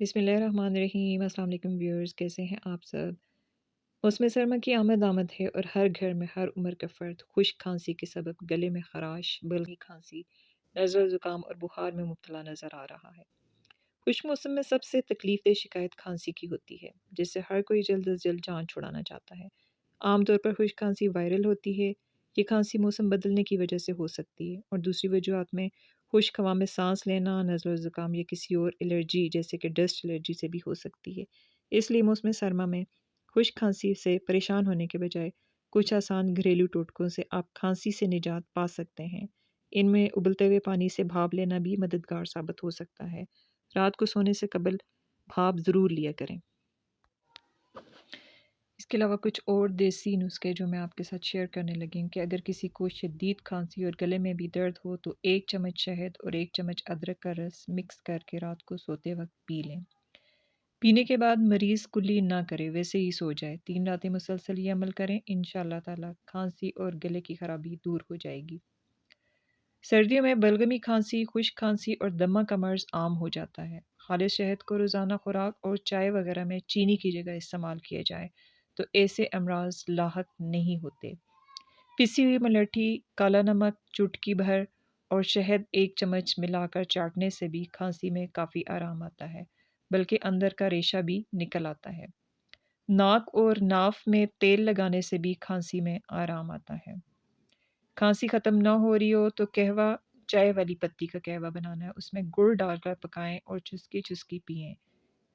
بسم اللہ الرحمن الرحیم۔ السلام علیکم ویورز، کیسے ہیں آپ سب؟ موسم سرما کی آمد ہے اور ہر گھر میں ہر عمر کا فرد خشک کھانسی کے سبب گلے میں خراش، بلغمی کھانسی، نزلہ زکام اور بخار میں مبتلا نظر آ رہا ہے۔ خشک موسم میں سب سے تکلیف دہ شکایت کھانسی کی ہوتی ہے، جس سے ہر کوئی جلد از جلد جان چھڑانا چاہتا ہے۔ عام طور پر خشک کھانسی وائرل ہوتی ہے۔ یہ کھانسی موسم بدلنے کی وجہ سے ہو سکتی ہے اور دوسری وجوہات میں خشک ہوا میں سانس لینا، نزلہ و زکام یا کسی اور الرجی جیسے کہ ڈسٹ الرجی سے بھی ہو سکتی ہے۔ اس لیے موسم سرما میں خشک کھانسی سے پریشان ہونے کے بجائے کچھ آسان گھریلو ٹوٹکوں سے آپ کھانسی سے نجات پا سکتے ہیں۔ ان میں ابلتے ہوئے پانی سے بھاپ لینا بھی مددگار ثابت ہو سکتا ہے۔ رات کو سونے سے قبل بھاپ ضرور لیا کریں۔ اس کے علاوہ کچھ اور دیسی نسخے جو میں آپ کے ساتھ شیئر کرنے لگی ہوں کہ اگر کسی کو شدید کھانسی اور گلے میں بھی درد ہو تو 1 چمچ شہد اور 1 چمچ ادرک کا رس مکس کر کے رات کو سوتے وقت پی لیں۔ پینے کے بعد مریض کلی نہ کرے، ویسے ہی سو جائے۔ 3 راتیں مسلسل یہ عمل کریں، انشاءاللہ تعالی کھانسی اور گلے کی خرابی دور ہو جائے گی۔ سردیوں میں بلغمی کھانسی، خشک کھانسی اور دمہ کا مرض عام ہو جاتا ہے۔ خالص شہد کو روزانہ خوراک اور چائے وغیرہ میں چینی کی جگہ استعمال کیا جائے تو ایسے امراض لاحق نہیں ہوتے۔ پسی ہوئی ملٹھی، کالا نمک چٹکی بھر اور شہد 1 چمچ ملا کر چاٹنے سے بھی کھانسی میں کافی آرام آتا ہے، بلکہ اندر کا ریشہ بھی نکل آتا ہے۔ ناک اور ناف میں تیل لگانے سے بھی کھانسی میں آرام آتا ہے۔ کھانسی ختم نہ ہو رہی ہو تو قہوہ، چائے والی پتی کا قہوہ بنانا ہے، اس میں گڑ ڈال کر پکائیں اور چسکی چسکی پئیں،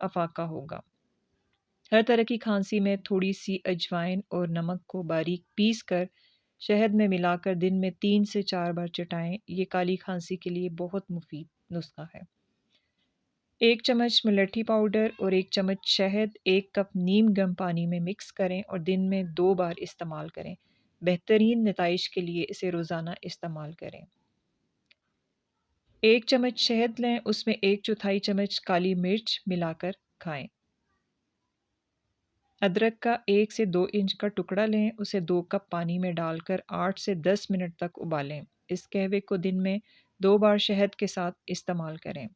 افاقہ ہوگا۔ ہر طرح کی کھانسی میں تھوڑی سی اجوائن اور نمک کو باریک پیس کر شہد میں ملا کر دن میں 3 سے 4 بار چٹائیں۔ یہ کالی کھانسی کے لیے بہت مفید نسخہ ہے۔ 1 چمچ ملٹھی پاؤڈر اور 1 چمچ شہد 1 کپ نیم گرم پانی میں مکس کریں اور دن میں 2 بار استعمال کریں۔ بہترین نتائج کے لیے اسے روزانہ استعمال کریں۔ 1 چمچ شہد لیں، اس میں 1/4 چمچ کالی مرچ ملا کر کھائیں۔ ادرک کا 1 سے 2 انچ کا ٹکڑا لیں، اسے 2 کپ پانی میں ڈال کر 8 سے 10 منٹ تک ابالیں۔ اس قہوے کو دن میں 2 بار شہد کے ساتھ استعمال کریں۔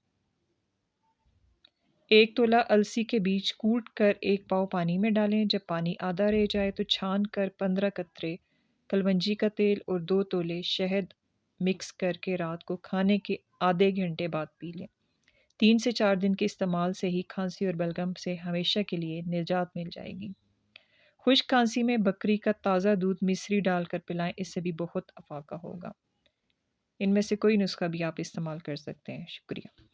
1 تولہ السی کے بیج کوٹ کر 1 پاؤ پانی میں ڈالیں۔ جب پانی آدھا رہ جائے تو چھان کر 15 قطرے کلونجی کا تیل اور 2 تولے شہد مکس کر کے رات کو کھانے کے آدھے گھنٹے بعد پی لیں۔ 3 سے 4 دن کے استعمال سے ہی کھانسی اور بلغم سے ہمیشہ کے لیے نجات مل جائے گی۔ خشک کھانسی میں بکری کا تازہ دودھ مصری ڈال کر پلائیں، اس سے بھی بہت افاقہ ہوگا۔ ان میں سے کوئی نسخہ بھی آپ استعمال کر سکتے ہیں۔ شکریہ۔